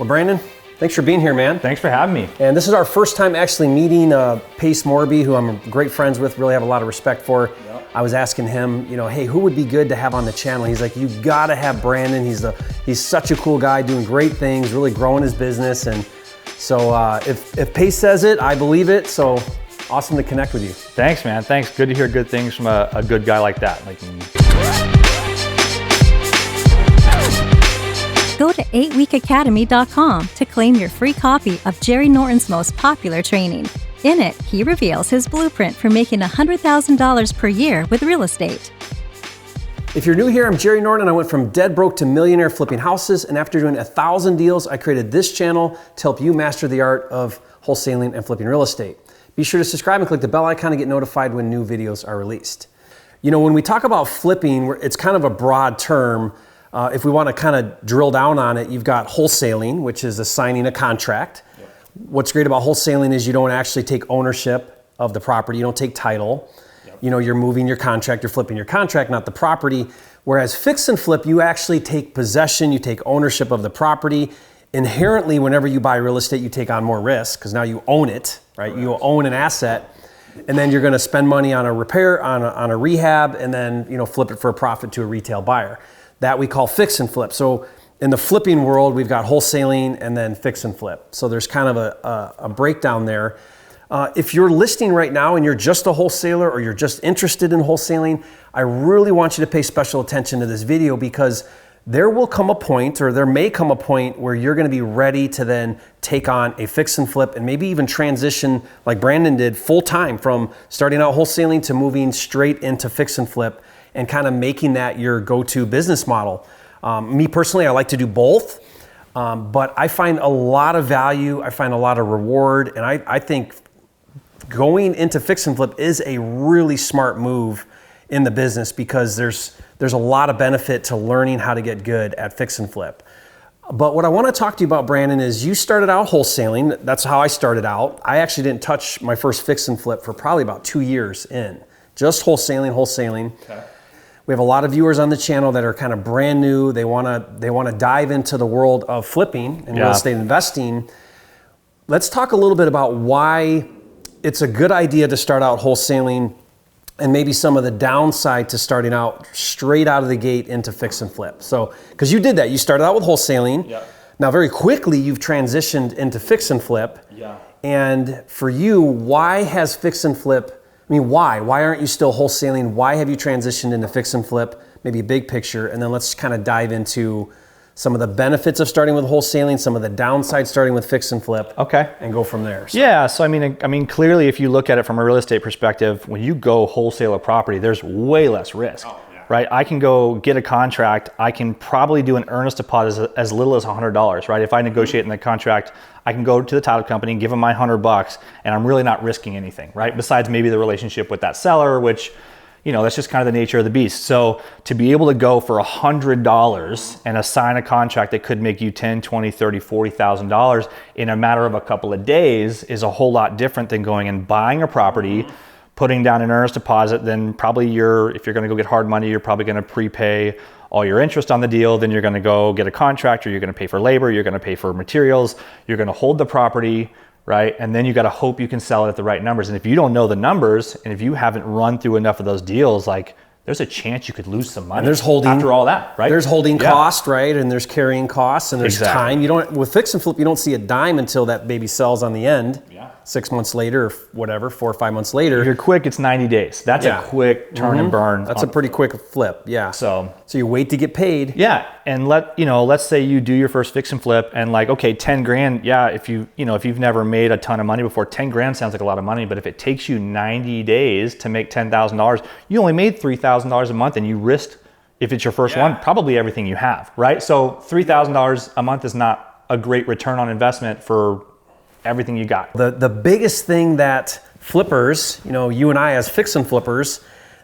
Well, Brandon, thanks for being here, man. Thanks for having me. And this is our first time actually meeting Pace Morby, who I'm great friends with, really have a lot of respect for. Yep. I was asking him, hey, who would be good to have on the channel? He's like, you gotta have Brandon. He's such a cool guy, doing great things, really growing his business. And so if Pace says it, I believe it. So awesome to connect with you. Thanks, man. Thanks. Good to hear good things from a good guy like that. Go to 8weekacademy.com to claim your free copy of Jerry Norton's most popular training. In it, he reveals his blueprint for making $100,000 per year with real estate. If you're new here, I'm Jerry Norton. I went from dead broke to millionaire flipping houses, and after doing 1,000 deals, I created this channel to help you master the art of wholesaling and flipping real estate. Be sure to subscribe and click the bell icon to get notified when new videos are released. When we talk about flipping, it's kind of a broad term. If we want to kind of drill down on it, you've got wholesaling, which is assigning a contract. Yep. What's great about wholesaling is you don't actually take ownership of the property. You don't take title. Yep. You're moving your contract, you're flipping your contract, not the property. Whereas fix and flip, you actually take possession, you take ownership of the property. Inherently, whenever you buy real estate, you take on more risk because now you own it, right? Correct. You own an asset. And then you're going to spend money on a repair, on a rehab, and then flip it for a profit to a retail buyer. That we call fix and flip. So in the flipping world, we've got wholesaling and then fix and flip. So there's kind of a breakdown there. If you're listing right now and you're just a wholesaler or you're just interested in wholesaling, I really want you to pay special attention to this video because there will come a point, or there may come a point where you're going to be ready to then take on a fix and flip and maybe even transition like Brandon did full time from starting out wholesaling to moving straight into fix and flip and kind of making that your go-to business model. Me personally, I like to do both, but I find a lot of value, I find a lot of reward, and I think going into fix and flip is a really smart move in the business because there's a lot of benefit to learning how to get good at fix and flip. But what I want to talk to you about, Brandon, is you started out wholesaling. That's how I started out. I actually didn't touch my first fix and flip for probably about 2 years in. Just wholesaling. Okay. We have a lot of viewers on the channel that are kind of brand new. They want to dive into the world of flipping and real estate investing. Let's talk a little bit about why it's a good idea to start out wholesaling and maybe some of the downside to starting out straight out of the gate into fix and flip. So, because you did that, you started out with wholesaling. Yeah. Now, very quickly, you've transitioned into fix and flip. Yeah. And for you, why has fix and flip? Why? Why aren't you still wholesaling? Why have you transitioned into fix and flip? Maybe a big picture, and then let's kind of dive into some of the benefits of starting with wholesaling, some of the downsides starting with fix and flip. Okay. And go from there. So. Yeah. So I mean, clearly, if you look at it from a real estate perspective, when you go wholesale a property, there's way less risk. Oh, yeah. Right? I can go get a contract. I can probably do an earnest deposit as little as $100. Right? If I negotiate in the contract, I can go to the title company and give them my $100, and I'm really not risking anything, right? Besides maybe the relationship with that seller, which, that's just kind of the nature of the beast. So to be able to go for $100 and assign a contract that could make you $10, $20, $30, $40,000 in a matter of a couple of days is a whole lot different than going and buying a property, putting down an earnest deposit. Then probably if you're going to go get hard money, you're probably going to prepay all your interest on the deal. Then you're going to go get a contractor, you're going to pay for labor, you're going to pay for materials, you're going to hold the property, right? And then you got to hope you can sell it at the right numbers. And if you don't know the numbers, and if you haven't run through enough of those deals, there's a chance you could lose some money. And there's holding after all that, right? There's holding cost, right? And there's carrying costs, and there's time. With fix and flip, you don't see a dime until that baby sells on the end. Yeah. 6 months later, or whatever, 4 or 5 months later. If you're quick, it's 90 days. That's a quick turn and burn. That's a pretty quick flip. Yeah. So you wait to get paid. Yeah. And let's say you do your first fix and flip and okay, 10 grand. Yeah. If you've never made a ton of money before, 10 grand sounds like a lot of money, but if it takes you 90 days to make $10,000, you only made $3,000 a month and you risked, if it's your first one, probably everything you have, right? So $3,000 a month is not a great return on investment for everything you got. The biggest thing that flippers, you and I as fix and flippers,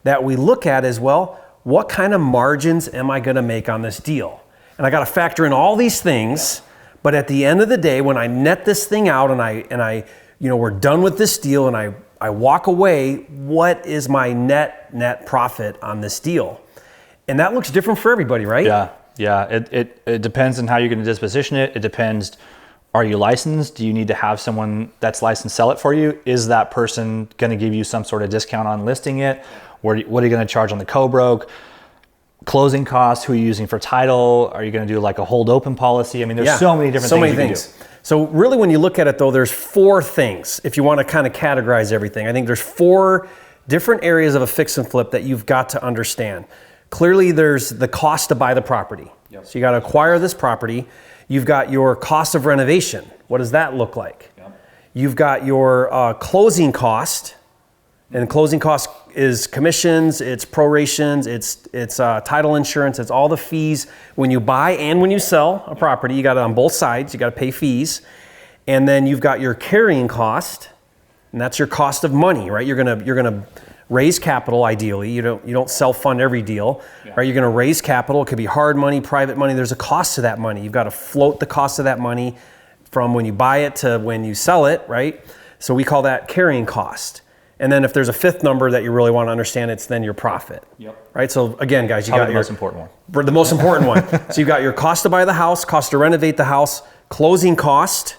that we look at is, what kind of margins am I going to make on this deal? And I got to factor in all these things, but at the end of the day, when I net this thing out and I we're done with this deal and I walk away, what is my net profit on this deal? And that looks different for everybody, right? Yeah. Yeah, it depends on how you're going to disposition it. It depends, are you licensed? Do you need to have someone that's licensed sell it for you? Is that person going to give you some sort of discount on listing it? What are you going to charge on the co-broke? Closing costs, who are you using for title? Are you going to do like a hold open policy? I mean, there's so many different things you can do. So really when you look at it though, there's 4 things if you want to kind of categorize everything. I think there's 4 different areas of a fix and flip that you've got to understand. Clearly there's the cost to buy the property. Yep. So you got to acquire this property. You've got your cost of renovation. What does that look like? Yep. You've got your closing cost, and closing cost is commissions, it's prorations, it's title insurance, it's all the fees when you buy and when you sell a property. You got it on both sides. You got to pay fees, and then you've got your carrying cost, and that's your cost of money, right? You're gonna raise capital ideally. You don't self-fund every deal, right? You're gonna raise capital. It could be hard money, private money. There's a cost to that money. You've got to float the cost of that money from when you buy it to when you sell it, right? So we call that carrying cost. And then if there's a 5th number that you really want to understand, it's then your profit, right? So again, guys, you got the most important one. The most important one. So you've got your cost to buy the house, cost to renovate the house, closing cost,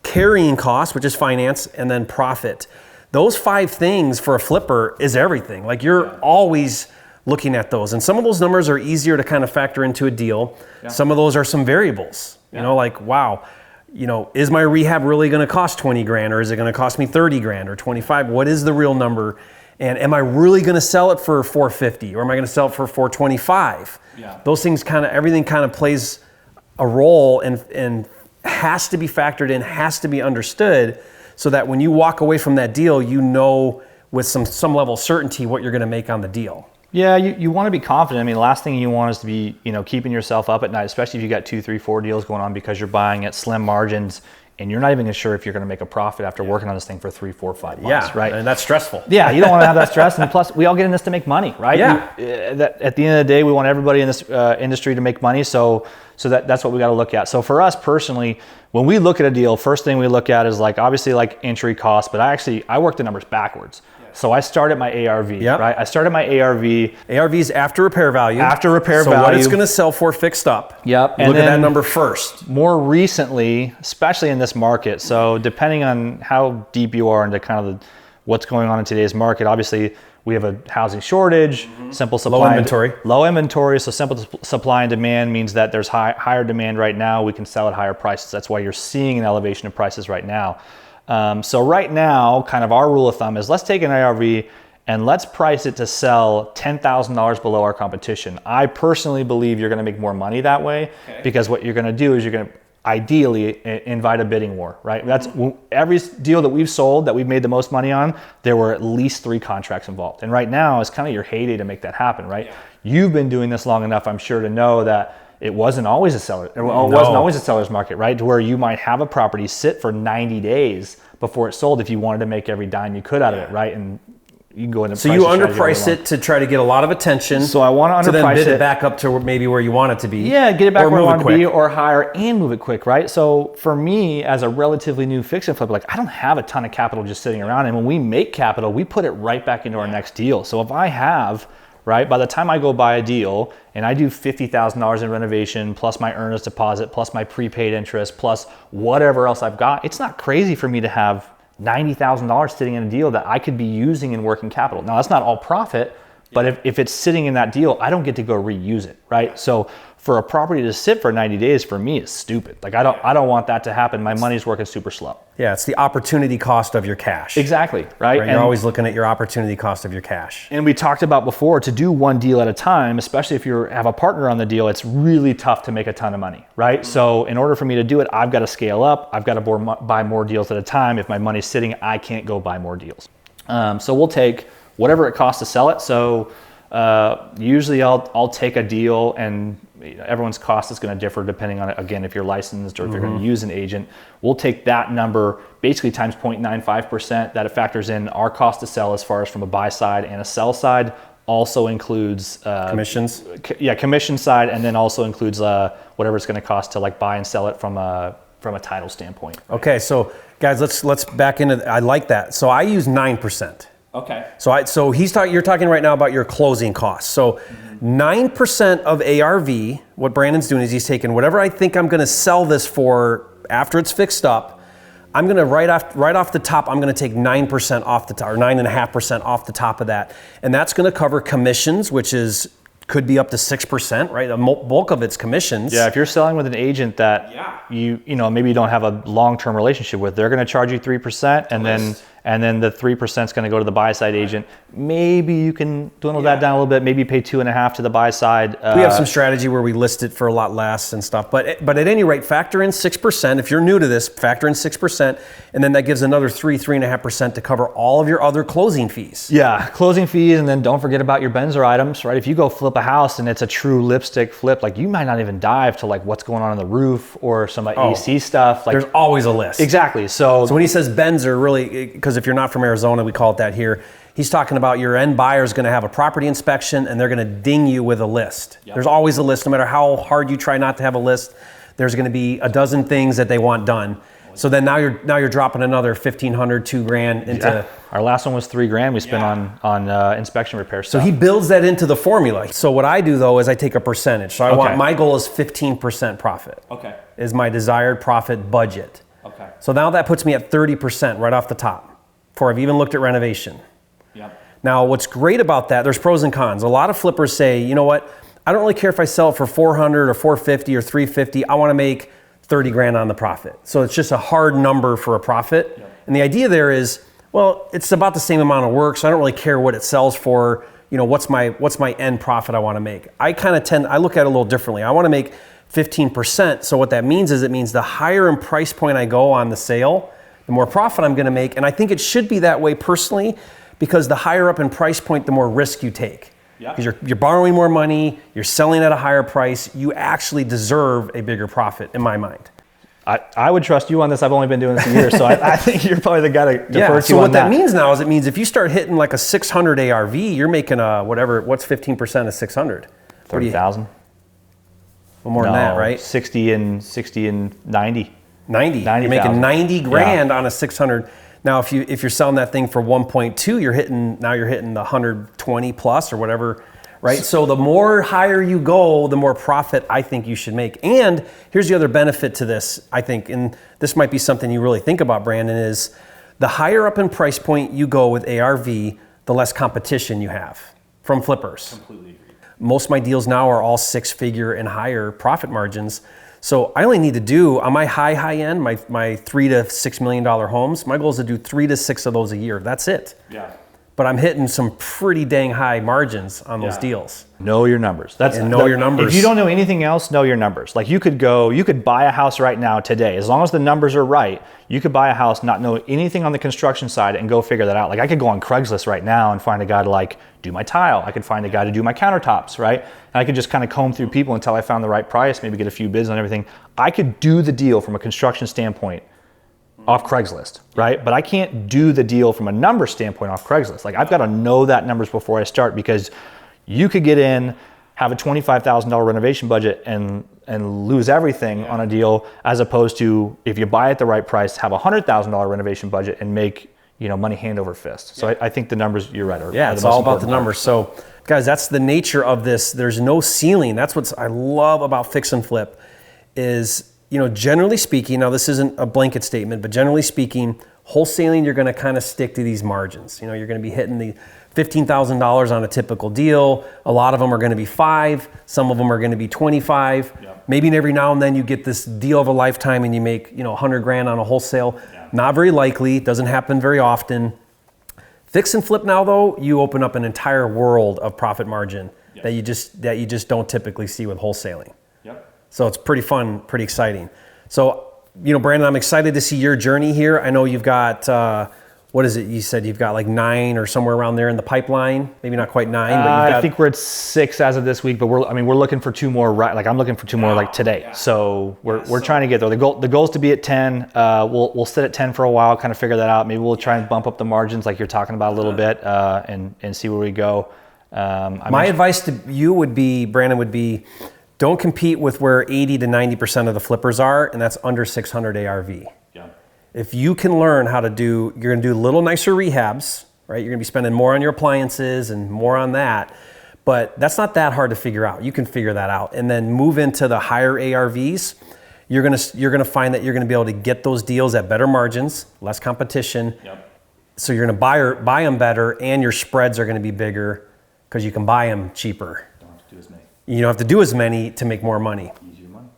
carrying cost, which is finance, and then profit. Those 5 things for a flipper is everything. Like you're always looking at those. And some of those numbers are easier to kind of factor into a deal. Yeah. Some of those are some variables, you know, like, wow, you know, is my rehab really going to cost 20 grand or is it going to cost me 30 grand or 25? What is the real number? And am I really going to sell it for 450 or am I going to sell it for 425? Yeah. Those things everything kind of plays a role and has to be factored in, has to be understood, so that when you walk away from that deal, you know with some level of certainty what you're going to make on the deal. Yeah, you want to be confident. I mean, the last thing you want is to be, you know, keeping yourself up at night, especially if you got 2, 3, 4 deals going on because you're buying at slim margins and you're not even sure if you're going to make a profit after working on this thing for 3, 4, 5 months, right? And that's stressful. Yeah, you don't want to have that stress. And plus, we all get in this to make money, right? Yeah. At the end of the day, we want everybody in this industry to make money. So that's what we got to look at. So for us personally, when we look at a deal, first thing we look at is like obviously like entry cost, but I work the numbers backwards. So I started my ARV, right? I started my ARV. ARV is after repair value. After repair value. So what it's going to sell for fixed up. Yep. And look at that number first. More recently, especially in this market, so depending on how deep you are into kind of what's going on in today's market, obviously we have a housing shortage, simple supply. Low inventory, so simple supply and demand means that there's higher demand right now. We can sell at higher prices. That's why you're seeing an elevation of prices right now. So right now, kind of our rule of thumb is let's take an ARV and let's price it to sell $10,000 below our competition. I personally believe you're going to make more money that way because what you're going to do is you're going to ideally invite a bidding war, right? That's every deal that we've sold that we've made the most money on, there were at least 3 contracts involved. And right now is kind of your heyday to make that happen, right? Yeah. You've been doing this long enough, I'm sure, to know that it wasn't always a seller's market, right? To where you might have a property sit for 90 days before it's sold if you wanted to make every dime you could out of it, right? And you can go into so you underprice it to try to get a lot of attention. So I want to underprice then bid it back up to maybe where you want it to be. Yeah, get it back where you want it to be, or higher and move it quick, right? So for me, as a relatively new fix and flip, like I don't have a ton of capital just sitting around, and when we make capital, we put it right back into our next deal. So if I have, right, by the time I go buy a deal and I do $50,000 in renovation plus my earnest deposit plus my prepaid interest plus whatever else I've got, it's not crazy for me to have $90,000 sitting in a deal that I could be using in working capital. Now that's not all profit, but if it's sitting in that deal, I don't get to go reuse it, right? So for a property to sit for 90 days for me is stupid. Like I don't want that to happen. My money's working super slow. Yeah, it's the opportunity cost of your cash. Exactly, right? You're always looking at your opportunity cost of your cash. And we talked about before, to do one deal at a time, especially if you have a partner on the deal, it's really tough to make a ton of money, right? Mm-hmm. So in order for me to do it, I've got to scale up. I've got to buy more deals at a time. If my money's sitting, I can't go buy more deals. So we'll take whatever it costs to sell it. So usually I'll take a deal, and everyone's cost is going to differ depending on, again, if you're licensed or if you're going to use an agent. We'll take that number basically times 0.95%. That it factors in our cost to sell as far as from a buy side and a sell side. Also includes commissions. Commission side, and then also includes whatever it's going to cost to like buy and sell it from a title standpoint. Okay, so guys, let's back into. I like that. So I use 9%. Okay. So you're talking right now about your closing costs. So 9% of ARV, what Brandon's doing is he's taking whatever I think I'm going to sell this for after it's fixed up. I'm going to right off the top, I'm going to take 9% off the top, or 9.5% off the top of that. And that's going to cover commissions, which could be up to 6%, right? The bulk of it's commissions. Yeah, if you're selling with an agent that you maybe you don't have a long-term relationship with, they're going to charge you 3%, and then the 3% is going to go to the buy-side agent. Maybe you can dwindle that down a little bit. Maybe pay 2.5 to the buy-side. We have some strategy where we list it for a lot less and stuff. But at any rate, factor in 6%. If you're new to this, factor in 6%, and then that gives another 3.5% to cover all of your other closing fees. Yeah, closing fees, and then don't forget about your Benzer items, right? If you go flip a house and it's a true lipstick flip, like you might not even dive to like what's going on the roof or some AC stuff. Like there's always a list. Exactly. So when he says Benzer, really, because if you're not from Arizona, we call it that here. He's talking about your end buyer is going to have a property inspection and they're going to ding you with a list. Yep. There's always a list, no matter how hard you try not to have a list. There's going to be a dozen things that they want done. So then now you're dropping another $1,500, $2,000 into. Yeah. Our last one was $3,000 we spent on inspection repairs. So he builds that into the formula. So what I do though is I take a percentage. So my goal is 15% profit. Okay. Is my desired profit budget. Okay. So now that puts me at 30% right off the top before I've even looked at renovation. Yep. Now, what's great about that, there's pros and cons. A lot of flippers say, you know what, I don't really care if I sell it for $400 or $450 or $350. I want to make $30,000 on the profit. So it's just a hard number for a profit. Yep. And the idea there is, well, it's about the same amount of work, so I don't really care what it sells for. You know, what's my end profit I want to make? I look at it a little differently. I want to make 15%. So what that means is it means the higher in price point I go on the sale, the more profit I'm going to make. And I think it should be that way personally, because the higher up in price point, the more risk you take. Because you're borrowing more money, you're selling at a higher price, you actually deserve a bigger profit in my mind. I would trust you on this. I've only been doing this a year, so I think you're probably the guy to defer to so on what that means now is it means if you start hitting like a 600 ARV, you're making what's 15% of 600? 30,000. Well, more than that, right? 60 and 90. 90. You're making $90,000 on a 600. Now, if you're selling that thing for 1.2, you're hitting the 120 plus or whatever, right? So the more higher you go, the more profit I think you should make. And here's the other benefit to this, I think, and this might be something you really think about, Brandon, is the higher up in price point you go with ARV, the less competition you have from flippers. Completely agree. Most of my deals now are all 6-figure and higher profit margins. So I only need to do, on my high end, my $3 to $6 million homes, my goal is to do 3 to 6 of those a year. That's it. Yeah. But I'm hitting some pretty dang high margins on those deals. Know your numbers. Your numbers. If you don't know anything else, know your numbers. Like you could buy a house right now today. As long as the numbers are right, you could buy a house, not know anything on the construction side and go figure that out. Like I could go on Craigslist right now and find a guy to like do my tile. I could find a guy to do my countertops, right? And I could just kind of comb through people until I found the right price, maybe get a few bids on everything. I could do the deal from a construction standpoint off Craigslist, right? But I can't do the deal from a number standpoint off Craigslist. Like I've got to know that numbers before I start, because you could get in, have a $25,000 renovation budget and lose everything on a deal, as opposed to if you buy at the right price, have a $100,000 renovation budget and make money hand over fist. So I think the numbers, you're right, are it's all about the numbers. So guys, that's the nature of this. There's no ceiling. That's what I love about fix and flip is, generally speaking, now this isn't a blanket statement, but generally speaking, wholesaling, you're going to kind of stick to these margins. You're going to be hitting the $15,000 on a typical deal. A lot of them are going to be 5. Some of them are going to be 25. Yeah. Maybe every now and then you get this deal of a lifetime and you make, $100,000 on a wholesale. Yeah. Not very likely. Doesn't happen very often. Fix and flip now though, you open up an entire world of profit margin that you just don't typically see with wholesaling. So it's pretty fun, pretty exciting. So, Brandon, I'm excited to see your journey here. I know you've got, what is it? You said you've got like 9 or somewhere around there in the pipipeline. Maybe not quite 9, but you've got... I think we're at 6 as of this week, but we're looking for 2 more. Right, like I'm looking for 2 more like today. Yeah. So we're trying to get there. The goal is to be at 10. We'll sit at 10 for a while, kind of figure that out. Maybe we'll try and bump up the margins like you're talking about a little bit, and see where we go. My advice to you would be, Brandon, don't compete with where 80 to 90% of the flippers are, and that's under 600 ARV. Yeah. If you can learn how to you're going to do little nicer rehabs, right? You're gonna be spending more on your appliances and more on that, but that's not that hard to figure out. You can figure that out and then move into the higher ARVs. You're gonna find that you're gonna be able to get those deals at better margins, less competition. Yep. So you're gonna buy them better, and your spreads are gonna be bigger because you can buy them cheaper. Don't have to do as many. You don't have to do as many to make more money. Easier money.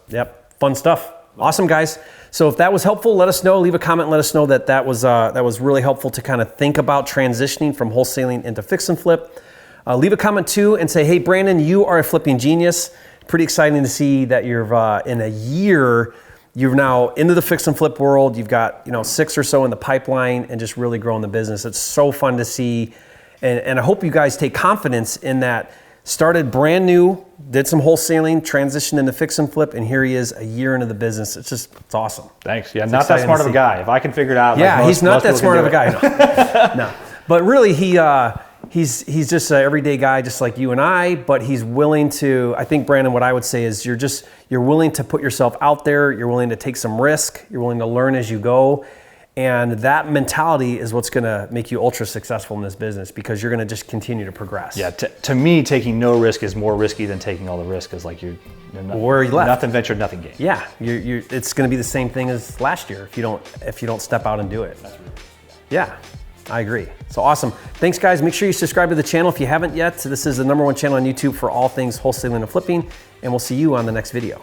Yep, fun stuff. Awesome, guys. So if that was helpful, let us know. Leave a comment and let us know that was really helpful to kind of think about transitioning from wholesaling into fix and flip. Leave a comment too and say, hey, Brandon, you are a flipping genius. Pretty exciting to see that you're in a year, you're now into the fix and flip world. You've got 6 or so in the pipeline and just really growing the business. It's so fun to see. And I hope you guys take confidence in that. Started brand new, did some wholesaling, transitioned into fix and flip, and here he is a year into the business. It's awesome. Thanks. Yeah, not that smart of a guy. If I can figure it out. Yeah, he's not that smart of a guy. No. No. But really, he's just an everyday guy, just like you and I. But he's willing to. I think, Brandon, what I would say is you're willing to put yourself out there. You're willing to take some risk. You're willing to learn as you go. And that mentality is what's going to make you ultra successful in this business, because you're going to just continue to progress. Yeah, to me, taking no risk is more risky than taking all the risk. Because like you're where you left. Nothing ventured, nothing gained. Yeah, it's going to be the same thing as last year if you don't step out and do it. That's really, yeah, I agree. So awesome. Thanks, guys. Make sure you subscribe to the channel if you haven't yet. This is the #1 channel on YouTube for all things wholesaling and flipping, and we'll see you on the next video.